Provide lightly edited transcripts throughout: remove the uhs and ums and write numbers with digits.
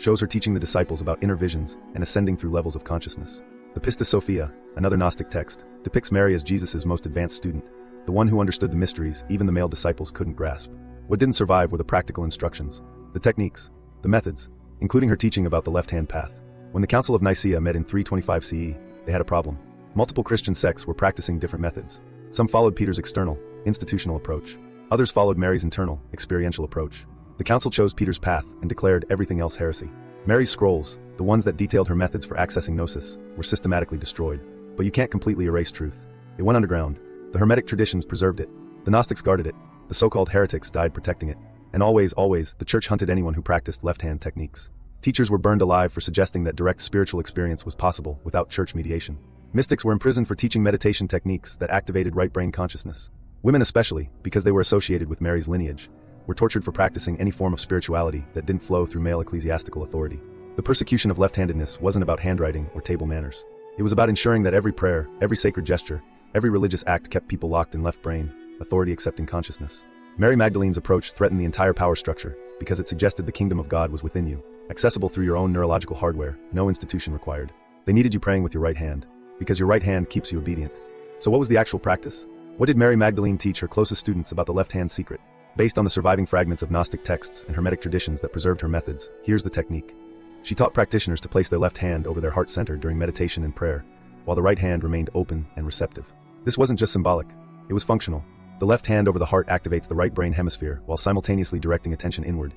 shows her teaching the disciples about inner visions and ascending through levels of consciousness. The Pistis Sophia, another Gnostic text, depicts Mary as Jesus' most advanced student, the one who understood the mysteries even the male disciples couldn't grasp. What didn't survive were the practical instructions, the techniques, the methods, including her teaching about the left-hand path. When the Council of Nicaea met in 325 CE, they had a problem. Multiple Christian sects were practicing different methods. Some followed Peter's external, institutional approach. Others followed Mary's internal, experiential approach. The council chose Peter's path and declared everything else heresy. Mary's scrolls, the ones that detailed her methods for accessing gnosis, were systematically destroyed. But you can't completely erase truth. It went underground. The Hermetic traditions preserved it. The Gnostics guarded it. The so-called heretics died protecting it. And always, the church hunted anyone who practiced left-hand techniques. Teachers were burned alive for suggesting that direct spiritual experience was possible without church mediation. Mystics were imprisoned for teaching meditation techniques that activated right brain consciousness. Women especially, because they were associated with Mary's lineage, were tortured for practicing any form of spirituality that didn't flow through male ecclesiastical authority. The persecution of left-handedness wasn't about handwriting or table manners. It was about ensuring that every prayer, every sacred gesture, every religious act kept people locked in left brain, authority-accepting consciousness. Mary Magdalene's approach threatened the entire power structure because it suggested the kingdom of God was within you, accessible through your own neurological hardware, no institution required. They needed you praying with your right hand, because your right hand keeps you obedient. So what was the actual practice? What did Mary Magdalene teach her closest students about the left-hand secret? Based on the surviving fragments of Gnostic texts and Hermetic traditions that preserved her methods, here's the technique. She taught practitioners to place their left hand over their heart center during meditation and prayer, while the right hand remained open and receptive. This wasn't just symbolic, it was functional. The left hand over the heart activates the right brain hemisphere while simultaneously directing attention inward,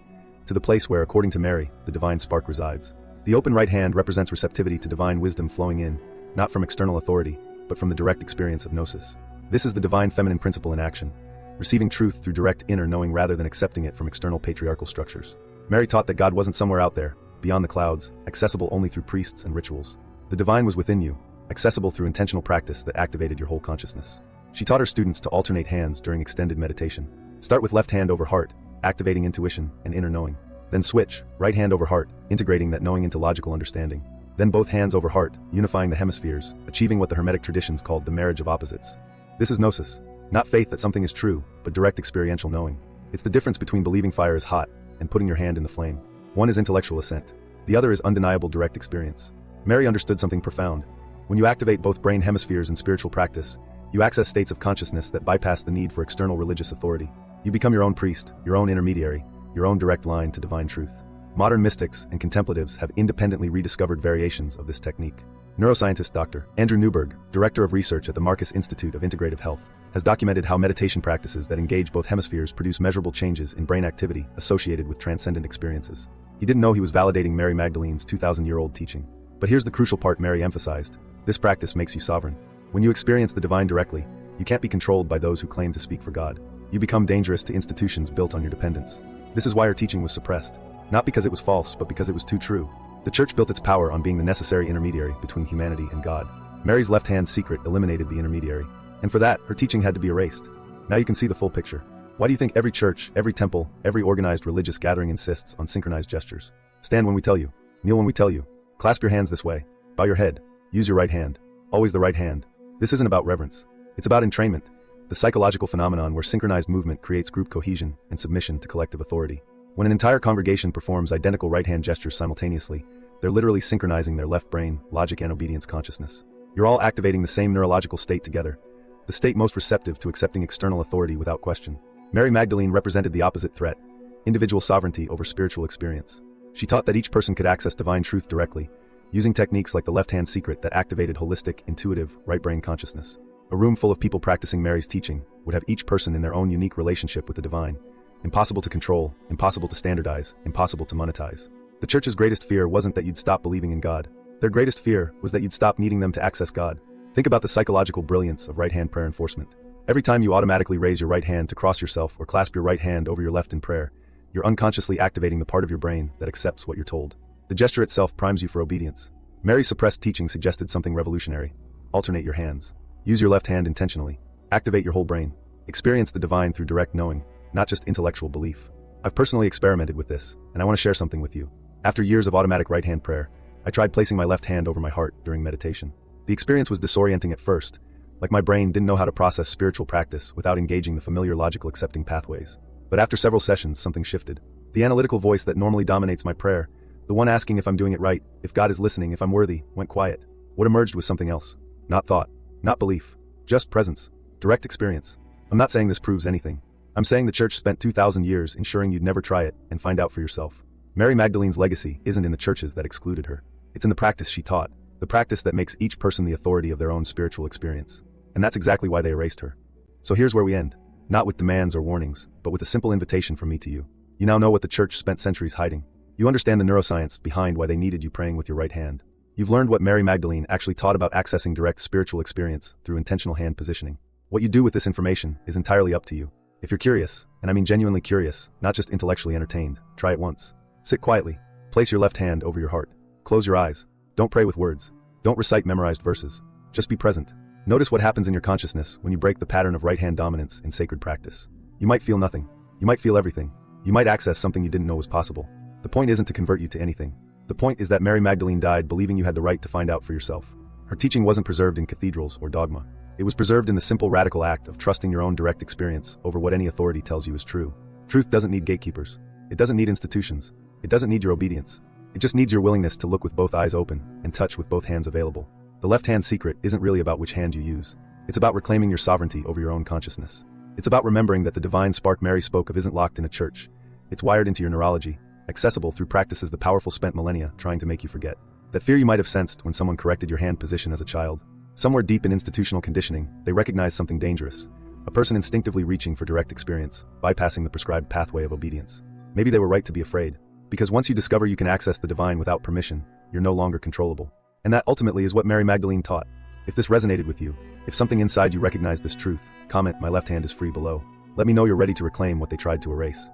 to the place where, according to Mary, the divine spark resides. The open right hand represents receptivity to divine wisdom flowing in, not from external authority, but from the direct experience of gnosis. This is the divine feminine principle in action, receiving truth through direct inner knowing rather than accepting it from external patriarchal structures. Mary taught that God wasn't somewhere out there, beyond the clouds, accessible only through priests and rituals. The divine was within you, accessible through intentional practice that activated your whole consciousness. She taught her students to alternate hands during extended meditation. Start with left hand over heart, activating intuition and inner knowing. Then switch, right hand over heart, integrating that knowing into logical understanding. Then both hands over heart, unifying the hemispheres, achieving what the Hermetic traditions called the marriage of opposites. This is gnosis. Not faith that something is true, but direct experiential knowing. It's the difference between believing fire is hot and putting your hand in the flame. One is intellectual assent. The other is undeniable direct experience. Mary understood something profound. When you activate both brain hemispheres in spiritual practice, you access states of consciousness that bypass the need for external religious authority. You become your own priest, your own intermediary, your own direct line to divine truth. Modern mystics and contemplatives have independently rediscovered variations of this technique. Neuroscientist Dr. Andrew Newberg, director of research at the Marcus Institute of Integrative Health, has documented how meditation practices that engage both hemispheres produce measurable changes in brain activity associated with transcendent experiences. He didn't know he was validating Mary Magdalene's 2,000-year-old teaching. But here's the crucial part Mary emphasized. This practice makes you sovereign. When you experience the divine directly, you can't be controlled by those who claim to speak for God. You become dangerous to institutions built on your dependence. This is why her teaching was suppressed. Not because it was false, but because it was too true. The church built its power on being the necessary intermediary between humanity and God. Mary's left-hand secret eliminated the intermediary. And for that, her teaching had to be erased. Now you can see the full picture. Why do you think every church, every temple, every organized religious gathering insists on synchronized gestures? Stand when we tell you. Kneel when we tell you. Clasp your hands this way. Bow your head. Use your right hand. Always the right hand. This isn't about reverence. It's about entrainment, the psychological phenomenon where synchronized movement creates group cohesion and submission to collective authority. When an entire congregation performs identical right-hand gestures simultaneously, they're literally synchronizing their left brain, logic and obedience consciousness. You're all activating the same neurological state together, the state most receptive to accepting external authority without question. Mary Magdalene represented the opposite threat, individual sovereignty over spiritual experience. She taught that each person could access divine truth directly, using techniques like the left-hand secret that activated holistic, intuitive, right brain consciousness. A room full of people practicing Mary's teaching would have each person in their own unique relationship with the divine. Impossible to control, impossible to standardize, impossible to monetize. The church's greatest fear wasn't that you'd stop believing in God. Their greatest fear was that you'd stop needing them to access God. Think about the psychological brilliance of right-hand prayer enforcement. Every time you automatically raise your right hand to cross yourself or clasp your right hand over your left in prayer, you're unconsciously activating the part of your brain that accepts what you're told. The gesture itself primes you for obedience. Mary's suppressed teaching suggested something revolutionary. Alternate your hands. Use your left hand intentionally. Activate your whole brain. Experience the divine through direct knowing, not just intellectual belief. I've personally experimented with this, and I want to share something with you. After years of automatic right-hand prayer, I tried placing my left hand over my heart during meditation. The experience was disorienting at first, like my brain didn't know how to process spiritual practice without engaging the familiar logical accepting pathways. But after several sessions, something shifted. The analytical voice that normally dominates my prayer The one asking if I'm doing it right, if God is listening, if I'm worthy, went quiet. What emerged was something else. Not thought, not belief, just presence, direct experience. I'm not saying this proves anything. I'm saying the church spent 2,000 years ensuring you'd never try it and find out for yourself. Mary Magdalene's legacy isn't in the churches that excluded her. It's in the practice she taught, the practice that makes each person the authority of their own spiritual experience. And that's exactly why they erased her. So here's where we end. Not with demands or warnings, but with a simple invitation from me to you. You now know what the church spent centuries hiding. You understand the neuroscience behind why they needed you praying with your right hand. You've learned what Mary Magdalene actually taught about accessing direct spiritual experience through intentional hand positioning. What you do with this information is entirely up to you. If you're curious, and I mean genuinely curious, not just intellectually entertained, try it once. Sit quietly. Place your left hand over your heart. Close your eyes. Don't pray with words. Don't recite memorized verses. Just be present. Notice what happens in your consciousness when you break the pattern of right hand dominance in sacred practice. You might feel nothing. You might feel everything. You might access something you didn't know was possible. The point isn't to convert you to anything. The point is that Mary Magdalene died believing you had the right to find out for yourself. Her teaching wasn't preserved in cathedrals or dogma. It was preserved in the simple radical act of trusting your own direct experience over what any authority tells you is true. Truth doesn't need gatekeepers. It doesn't need institutions. It doesn't need your obedience. It just needs your willingness to look with both eyes open and touch with both hands available. The left hand secret isn't really about which hand you use. It's about reclaiming your sovereignty over your own consciousness. It's about remembering that the divine spark Mary spoke of isn't locked in a church. It's wired into your neurology, accessible through practices the powerful spent millennia trying to make you forget. That fear you might have sensed when someone corrected your hand position as a child. Somewhere deep in institutional conditioning, they recognized something dangerous. A person instinctively reaching for direct experience, bypassing the prescribed pathway of obedience. Maybe they were right to be afraid. Because once you discover you can access the divine without permission, you're no longer controllable. And that ultimately is what Mary Magdalene taught. If this resonated with you, if something inside you recognized this truth, comment "My left hand is free" below. Let me know you're ready to reclaim what they tried to erase.